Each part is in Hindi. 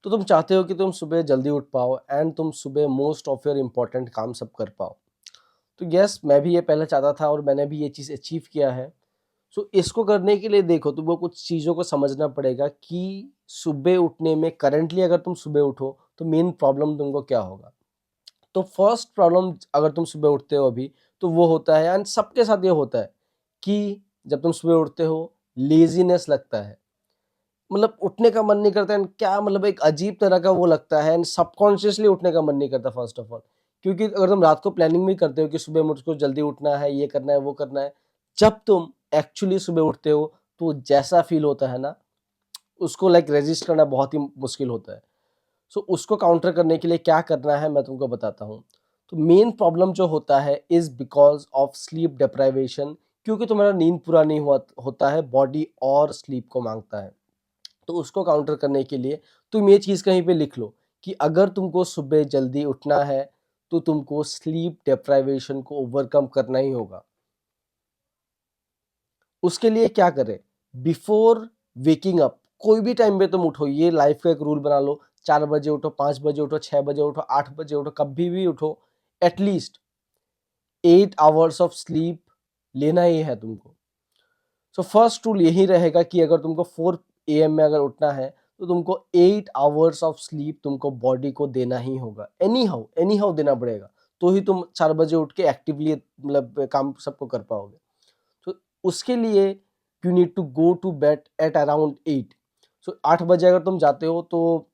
तो तुम चाहते हो कि तुम सुबह जल्दी उठ पाओ एंड तुम सुबह मोस्ट ऑफ योर इम्पोर्टेंट काम सब कर पाओ। तो यस, मैं भी ये पहले चाहता था और मैंने भी ये चीज़ अचीव किया है। सो इसको करने के लिए देखो तुमको कुछ चीज़ों को समझना पड़ेगा कि सुबह उठने में करंटली अगर तुम सुबह उठो तो मेन प्रॉब्लम तुमको क्या होगा। तो फर्स्ट प्रॉब्लम अगर तुम सुबह उठते हो अभी, तो वो होता है एंड सबके साथ ये होता है कि जब तुम सुबह उठते हो लेज़ीनेस लगता है। मतलब उठने का मन नहीं करता एंड क्या मतलब एक अजीब तरह का वो लगता है एंड सबकॉन्शियसली उठने का मन नहीं करता फर्स्ट ऑफ ऑल। क्योंकि अगर तुम रात को प्लानिंग भी करते हो कि सुबह मुझको जल्दी उठना है, ये करना है, वो करना है, जब तुम एक्चुअली सुबह उठते हो तो जैसा फील होता है ना, उसको लाइक रेजिस्ट करना बहुत ही मुश्किल होता है। सो उसको काउंटर करने के लिए क्या करना है मैं तुमको बताता हूँ। तो मेन प्रॉब्लम जो होता है is because of sleep deprivation. क्योंकि तुम्हारा नींद पूरा नहीं हुआ होता है, बॉडी और स्लीप को मांगता है। तो उसको काउंटर करने के लिए तुम ये चीज़ कहीं पे लिख लो कि अगर तुमको सुबह जल्दी उठना है तो तुमको स्लीप डिप्राइवेशन को ओवरकम करना ही होगा। उसके लिए क्या करें, बिफोर वेकिंग अप कोई भी टाइम पे तुम उठो, ये लाइफ का एक रूल बना लो। 4 बजे उठो, 5 बजे उठो, 6 बजे उठो, 8 बजे उठो, कभी भी उठो, एटलीस्ट 8 आवर्स ऑफ स्लीप लेना ही है तुमको। सो फर्स्ट रूल यही रहेगा कि अगर तुमको 4 AM में अगर उठना है तो तुमको 8 आवर्स ऑफ स्लीप तुमको बॉडी को देना ही होगा, एनी हाउ देना पड़ेगा। तो ही तुम 4 बजे उठ के एक्टिवली मतलब काम सबको कर पाओगे। तो उसके लिए you need to go to bed at around 8। So 8 बजे अगर तुम जाते हो तो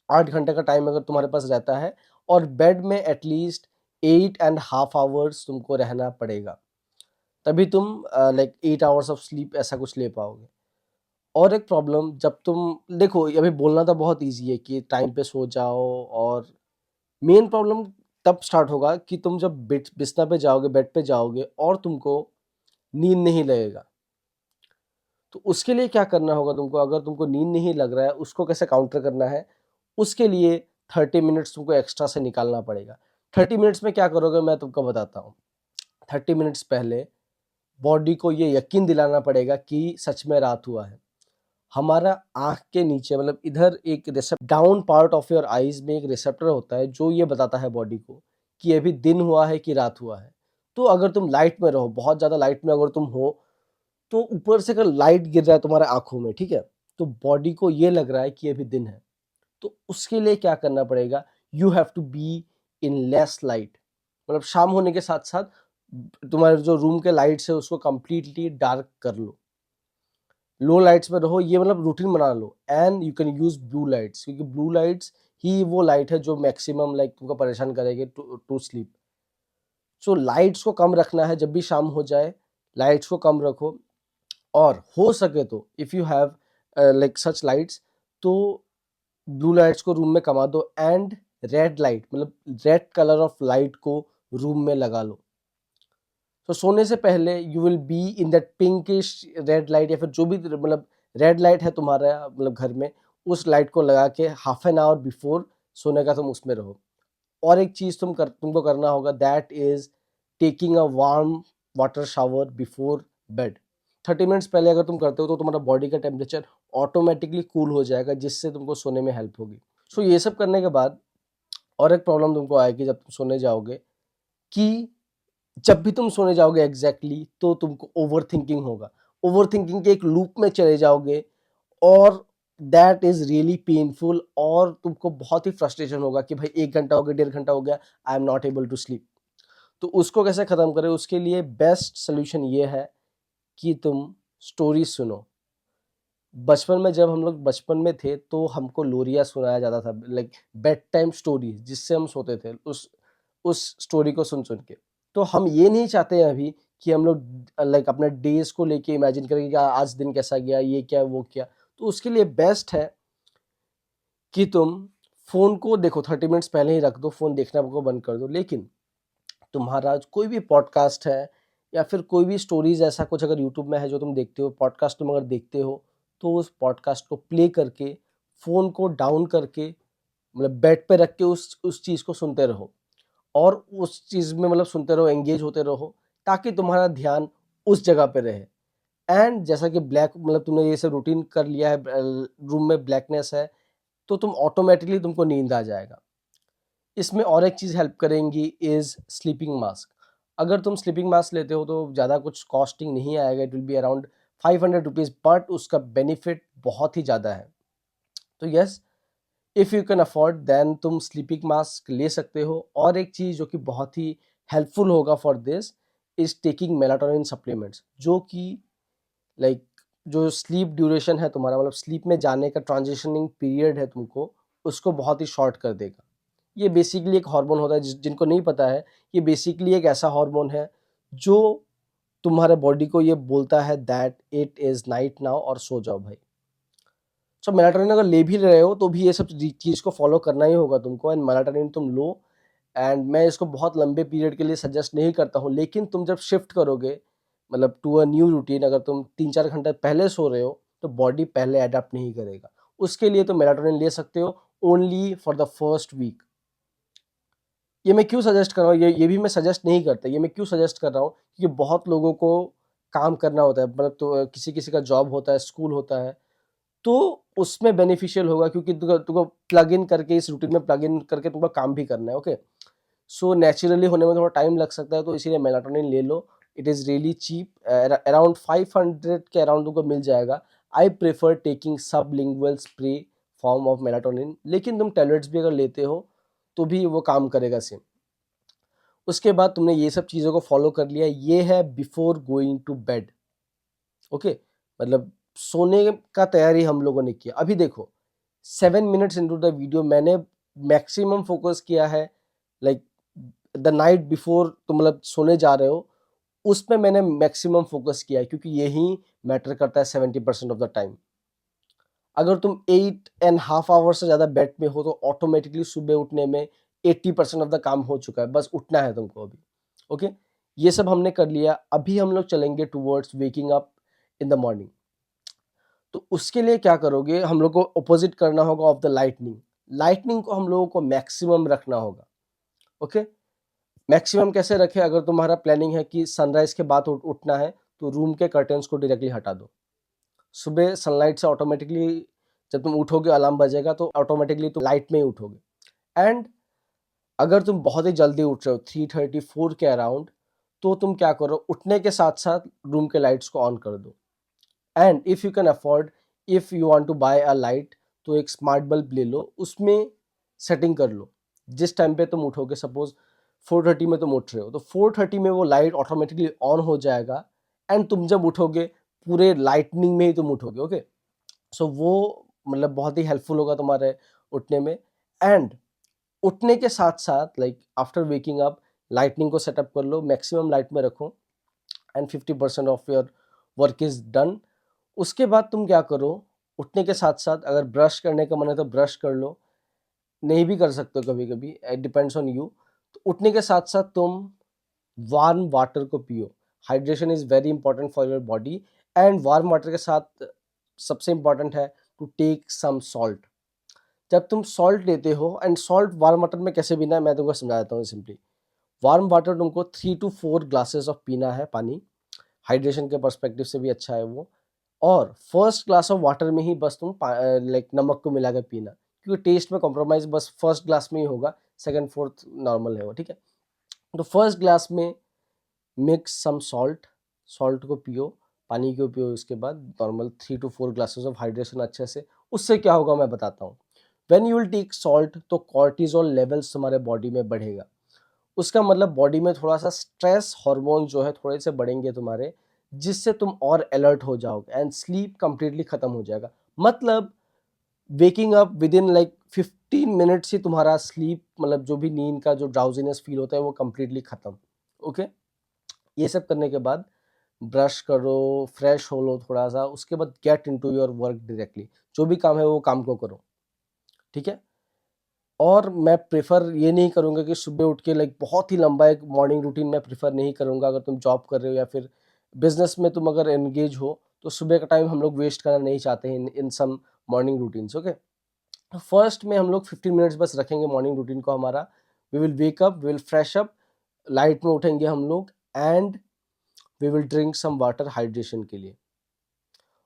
8 घंटे का टाइम अगर तुम्हारे पास रहता है और बेड में एटलीस्ट 8.5 आवर्स तुमको रहना पड़ेगा, तभी तुम लाइक 8 आवर्स ऑफ स्लीप ऐसा कुछ ले पाओगे। और एक प्रॉब्लम, जब तुम देखो अभी बोलना तो बहुत ईजी है कि टाइम पे सो जाओ, और मेन प्रॉब्लम तब स्टार्ट होगा कि तुम जब बिस्तर पे जाओगे, बेड पे जाओगे और तुमको नींद नहीं लगेगा। तो उसके लिए क्या करना होगा तुमको, अगर तुमको नींद नहीं लग रहा है उसको कैसे काउंटर करना है, उसके लिए 30 मिनट्स तुमको एक्स्ट्रा से निकालना पड़ेगा। 30 मिनट्स में क्या करोगे मैं तुमको बताता हूँ। 30 मिनट्स पहले बॉडी को ये यकीन दिलाना पड़ेगा कि सच में रात हुआ है। हमारा आँख के नीचे मतलब इधर एक down part of your eyes में एक रिसेप्टर होता है जो ये बताता है बॉडी को कि अभी दिन हुआ है कि रात हुआ है। तो अगर तुम लाइट में रहो, बहुत ज़्यादा लाइट में अगर तुम हो, तो ऊपर से अगर लाइट गिर रहा है तुम्हारे आँखों में, ठीक है? तो बॉडी को ये लग रहा है कि अभी दिन है। तो उसके लिए क्या करना पड़ेगा, you have to be in less light. मतलब शाम होने के साथ-साथ तुम्हारे जो रूम के लाइट्स है उसको कंप्लीटली डार्क कर लो। लो लाइट्स में रहो, ये मतलब रूटीन बना लो and you can use blue lights, क्योंकि ब्लू लाइट्स ही वो लाइट है जो मैक्सिमम लाइक तुमको परेशान करेगी to to sleep. So lights को कम रखना है, जब भी शाम हो जाए लाइट्स को कम रखो। और हो सके तो if you have like such lights, तो ब्लू लाइट्स को रूम में कमा दो एंड रेड लाइट मतलब रेड कलर ऑफ लाइट को रूम में लगा लो। तो सोने से पहले you will be in that pinkish red light, या फिर जो भी मतलब रेड लाइट है तुम्हारा मतलब घर में, उस लाइट को लगा के हाफ एन आवर बिफोर सोने का तुम उसमें रहो। और एक चीज़ तुमको करना होगा, that is taking a warm water shower before bed. 30 minutes पहले अगर तुम करते हो तो तुम्हारा बॉडी का टेम्परेचर ऑटोमेटिकली कूल हो जाएगा, जिससे तुमको सोने में हेल्प होगी। सो ये सब करने के बाद और एक प्रॉब्लम तुमको आएगी जब तुम सोने जाओगे, कि जब भी तुम सोने जाओगे एग्जैक्टली तो तुमको ओवर थिंकिंग होगा। ओवर थिंकिंग के एक लूप में चले जाओगे और दैट इज रियली पेनफुल, और तुमको बहुत ही फ्रस्ट्रेशन होगा कि भाई 1 घंटा हो गया, 1.5 घंटा हो गया, I am not able to sleep. तो उसको कैसे खत्म करें, उसके लिए बेस्ट सोल्यूशन ये है कि तुम स्टोरी सुनो। बचपन में जब हम लोग बचपन में थे तो हमको लोरिया सुनाया जाता था, लाइक बेड टाइम स्टोरी, जिससे हम सोते थे उस स्टोरी को सुन सुन के। तो हम ये नहीं चाहते हैं अभी कि हम लोग लाइक अपने डेज को लेके इमेजिन करें कि आज दिन कैसा गया, ये क्या वो क्या। तो उसके लिए बेस्ट है कि तुम फोन को देखो 30 मिनट्स पहले ही रख दो, फोन देखना को बंद कर दो। लेकिन तुम्हारा कोई भी पॉडकास्ट है या फिर कोई भी स्टोरीज ऐसा कुछ अगर यूट्यूब में है जो तुम देखते हो, पॉडकास्ट तुम अगर देखते हो, तो उस पॉडकास्ट को प्ले करके फ़ोन को डाउन करके मतलब बेड पे रख के उस चीज़ को सुनते रहो, और उस चीज़ में मतलब सुनते रहो, एंगेज होते रहो, ताकि तुम्हारा ध्यान उस जगह पे रहे। एंड जैसा कि ब्लैक मतलब तुमने ये सब रूटीन कर लिया है, रूम में ब्लैकनेस है, तो तुम ऑटोमेटिकली तुमको नींद आ जाएगा। इसमें और एक चीज़ हेल्प करेंगी इज़ स्लीपिंग मास्क। अगर तुम स्लीपिंग मास्क लेते हो तो ज़्यादा कुछ कॉस्टिंग नहीं आएगा, it will be around 500 rupees, but उसका बेनिफिट बहुत ही ज़्यादा है। तो yes, if you can afford then तुम स्लीपिंग मास्क ले सकते हो। और एक चीज़ जो कि बहुत ही हेल्पफुल होगा for this is taking melatonin supplements, जो कि लाइक जो स्लीप ड्यूरेशन है तुम्हारा, मतलब स्लीप में जाने का ट्रांजिशनिंग पीरियड है तुमको, उसको बहुत ही शॉर्ट कर देगा। ये बेसिकली एक हार्मोन होता है, जिनको नहीं पता है, ये बेसिकली एक ऐसा हार्मोन है जो तुम्हारे बॉडी को ये बोलता है that it is night now और सो जाओ भाई। सो मेलाटोनिन अगर ले भी रहे हो तो भी ये सब चीज़ को फॉलो करना ही होगा तुमको, एंड मेलाटोनिन तुम लो। एंड मैं इसको बहुत लंबे पीरियड के लिए सजेस्ट नहीं करता हूँ, लेकिन तुम जब शिफ्ट करोगे मतलब टू अ न्यू रूटीन, अगर तुम 3-4 घंटे पहले सो रहे हो तो बॉडी पहले अडेप्ट नहीं करेगा। उसके लिए तुम मेलाटोनिन ले सकते हो only for the first week. ये मैं क्यों सजेस्ट कर रहा हूँ, ये भी मैं सजेस्ट नहीं करता, ये मैं क्यों सजेस्ट कर रहा हूँ, क्योंकि बहुत लोगों को काम करना होता है, मतलब तो किसी किसी का जॉब होता है, स्कूल होता है, तो उसमें बेनिफिशियल होगा, क्योंकि तुमको प्लग इन करके, इस रूटीन में प्लग इन करके तुमको काम भी करना है। ओके, सो नेचुरली होने में थोड़ा टाइम लग सकता है, तो इसीलिए मेलाटोनिन ले लो। It is really cheap, around 500 के अराउंड तुमको मिल जाएगा। I prefer taking sublingual spray form of melatonin, लेकिन तुम टैबलेट्स भी अगर लेते हो तो भी वो काम करेगा सेम। उसके बाद तुमने ये सब चीज़ों को फॉलो कर लिया, ये है before going to bed. Okay, मतलब सोने का तैयारी हम लोगों ने किया। अभी देखो 7 मिनट्स इनटू द वीडियो मैंने मैक्सिमम फोकस किया है लाइक द नाइट बिफोर, तुम मतलब सोने जा रहे हो उस पे मैंने मैक्सिमम फोकस किया है, क्योंकि यही मैटर करता है 70% ऑफ द टाइम। अगर तुम 8.5 आवर्स से ज़्यादा बेड में हो तो ऑटोमेटिकली सुबह उठने में 80% ऑफ द काम हो चुका है, बस उठना है तुमको अभी। ओके, ये सब हमने कर लिया। अभी हम लोग चलेंगे towards waking up in the morning. तो उसके लिए क्या करोगे, हम लोग को अपोजिट करना होगा ऑफ द लाइटनिंग। लाइटनिंग को हम लोगों को मैक्सिमम रखना होगा। ओके, मैक्सिमम कैसे रखें, अगर तुम्हारा प्लानिंग है कि सनराइज के बाद उठना है तो रूम के कर्टन्स को डायरेक्टली हटा दो। सुबह सनलाइट से ऑटोमेटिकली जब तुम उठोगे अलार्म बजेगा तो ऑटोमेटिकली तुम लाइट में ही उठोगे। एंड अगर तुम बहुत ही जल्दी उठ रहे हो 3:34 के अराउंड, तो तुम क्या करो, उठने के साथ साथ रूम के लाइट्स को ऑन कर दो। And if you can afford, if you want to buy a light, तो एक स्मार्ट बल्ब ले लो, उसमें सेटिंग कर लो। जिस टाइम पे तुम उठोगे, सपोज 4:30 में तुम उठ रहे हो तो 4:30 में वो लाइट ऑटोमेटिकली ऑन हो जाएगा। एंड तुम जब उठोगे पूरे लाइटनिंग में ही तुम उठोगे। ओके, सो वो मतलब बहुत ही हेल्पफुल होगा तुम्हारे उठने में। एंड उठने के साथ साथ like after waking up lightning को सेटअप कर लो, मैक्सिमम लाइट में रखो, and 50% of your work is done. उसके बाद तुम क्या करो, उठने के साथ साथ अगर ब्रश करने का मन है तो ब्रश कर लो, नहीं भी कर सकते हो कभी कभी, इट डिपेंड्स ऑन यू। तो उठने के साथ साथ तुम वार्म वाटर को पियो। Hydration is very important for your body. And warm water के साथ सबसे इंपॉर्टेंट है टू टेक सम सॉल्ट। जब तुम सॉल्ट लेते हो, एंड सॉल्ट वार्म वाटर में कैसे पीना है मैं तुमको समझा देता हूँ सिंपली। वार्म वाटर तुमको 3 to 4 ग्लासेस ऑफ पीना है, पानी। हाइड्रेशन के पर्सपेक्टिव से भी अच्छा है वो। और फर्स्ट ग्लास ऑफ वाटर में ही बस तुम लाइक नमक को मिला के पीना, क्योंकि टेस्ट में कॉम्प्रोमाइज बस फर्स्ट ग्लास में ही होगा, सेकंड फोर्थ नॉर्मल है वो, ठीक है। तो फर्स्ट ग्लास में मिक्स सम सॉल्ट, सॉल्ट को पियो, पानी को पियो, उसके बाद normal 3 to 4 glasses of hydration अच्छे से। उससे क्या होगा मैं बताता हूँ। When you will take salt तो कॉर्टिजोल लेवल्स तुम्हारे बॉडी में बढ़ेगा। उसका मतलब बॉडी में थोड़ा सा स्ट्रेस हार्मोन जो है थोड़े से बढ़ेंगे तुम्हारे, जिससे तुम और अलर्ट हो जाओगे एंड स्लीप कंप्लीटली खत्म हो जाएगा। मतलब waking up within like 15 minutes ही तुम्हारा स्लीप, मतलब जो भी नींद का जो ड्राउजीनेस फील होता है वो कंप्लीटली खत्म। ओके, ये सब करने के बाद ब्रश करो, फ्रेश हो लो थोड़ा सा, उसके बाद get into your work directly. जो भी काम है वो काम को करो, ठीक है। और मैं प्रेफर ये नहीं करूँगा कि सुबह उठ के लाइक बहुत ही लंबा एक मॉर्निंग रूटीन मैं प्रेफर नहीं करूँगा। अगर तुम जॉब कर रहे हो या फिर बिजनेस में तुम अगर एंगेज हो तो सुबह का टाइम हम लोग वेस्ट करना नहीं चाहते हैं इन सम मॉर्निंग रूटीन्स। ओके, फर्स्ट में हम लोग 15 मिनट्स बस रखेंगे मॉर्निंग रूटीन को हमारा। We will wake up, we will fresh up, light में उठेंगे हम लोग, and we will drink some water hydration के लिए।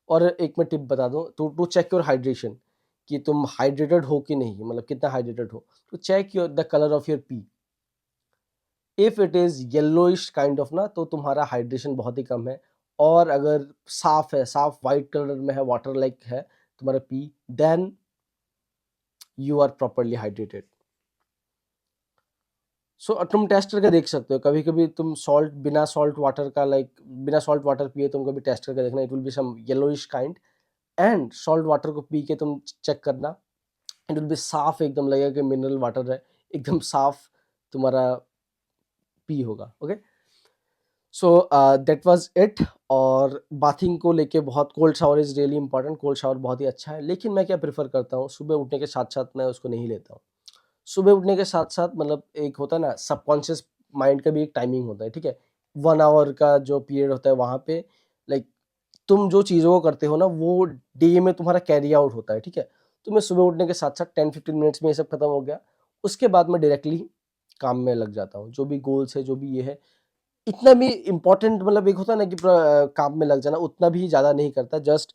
और एक मैं टिप बता दूं, to to check your hydration, कि तुम हाइड्रेटेड हो कि नहीं, मतलब कितना हाइड्रेटेड हो। तो check your the colour of your pee. If it is yellowish kind of ना, तो तुम्हारा हाइड्रेशन बहुत ही कम है। और अगर साफ है, साफ वाइट कलर में है, वाटर लाइक है तुम्हारा पी, then you are properly hydrated. So तुम टेस्ट करके देख सकते हो, कभी कभी तुम सॉल्ट, बिना सॉल्ट वाटर का, लाइक बिना सॉल्ट वाटर पिए तुम कभी टेस्ट करके देखना, it will be some yellowish kind. And salt water को पी के तुम चेक करना, इट विल बी साफ, एकदम लगेगा कि मिनरल वाटर है, एकदम साफ तुम्हारा पी होगा। Okay, so that was it. और बाथिंग को लेके बहुत, cold shower is really important, cold shower बहुत ही अच्छा है, लेकिन मैं क्या प्रेफर करता हूँ, सुबह उठने के साथ साथ मैं उसको नहीं लेता हूँ। सुबह उठने के साथ साथ, मतलब एक होता है ना सबकॉन्शियस माइंड का भी एक टाइमिंग होता है, ठीक है, 1 आवर का जो पीरियड होता है वहाँ पे, लाइक तुम जो चीज़ों को करते हो ना वो डे में तुम्हारा कैरी आउट होता है, ठीक है। तो मैं सुबह उठने के साथ साथ 10-15 मिनट्स में ये सब खत्म हो गया, उसके बाद मैं डायरेक्टली काम में लग जाता हूँ, जो भी गोल्स है, जो भी ये है। इतना भी इम्पोर्टेंट, मतलब एक होता है ना कि काम में लग जाना, उतना भी ज़्यादा नहीं करता, जस्ट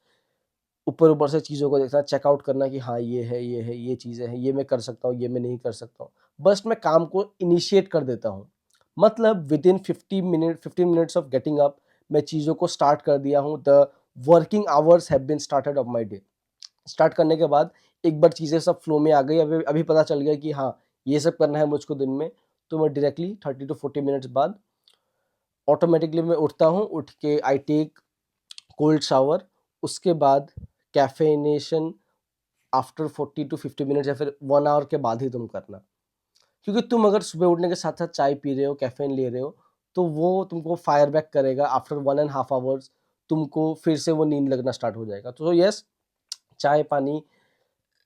ऊपर ऊपर से चीज़ों को देखना, चेकआउट करना कि हाँ ये है, ये है, ये चीज़ें हैं, ये मैं कर सकता हूँ, ये मैं नहीं कर सकता हूँ। बस मैं काम को इनिशिएट कर देता हूँ, मतलब within 15 minutes of getting up मैं चीज़ों को स्टार्ट कर दिया हूँ। The working hours have been started of my day. Start करने के बाद एक बार चीज़ें सब फ्लो में आ गई, अभी अभी पता चल गया कि हाँ ये सब करना है मुझको दिन में, तो मैं डायरेक्टली 30 to 40 मिनट्स बाद ऑटोमेटिकली मैं उठता हूँ, उठ के आई टेक कोल्ड शावर, उसके बाद कैफेनेशन आफ्टर 40 to 50 मिनट्स या फिर 1 आवर के बाद ही तुम करना। क्योंकि तुम अगर सुबह उठने के साथ साथ चाय पी रहे हो, कैफीन ले रहे हो, तो वो तुमको फायर बैक करेगा, आफ्टर 1.5 आवर्स तुमको फिर से वो नींद लगना स्टार्ट हो जाएगा। तो यस, चाय पानी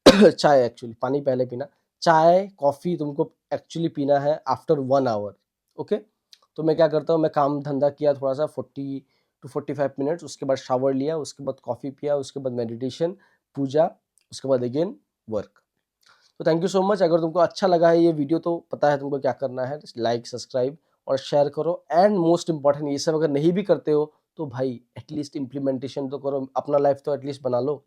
चाय एक्चुअली, पानी पहले पीना, चाय कॉफ़ी तुमको एक्चुअली पीना है आफ्टर 1 आवर। ओके, तो मैं क्या करता हूँ, मैं काम धंधा किया थोड़ा सा 40 to 45 मिनट्स, उसके बाद शावर लिया, उसके बाद कॉफ़ी पिया, उसके बाद मेडिटेशन, पूजा, उसके बाद अगेन वर्क। तो थैंक यू सो मच। अगर तुमको अच्छा लगा है ये वीडियो, तो पता है तुमको क्या करना है, लाइक, सब्सक्राइब और शेयर करो। एंड मोस्ट इंपॉर्टेंट, ये सब अगर नहीं भी करते हो तो भाई एटलीस्ट इम्प्लीमेंटेशन तो करो, अपना लाइफ तो एटलीस्ट बना लो।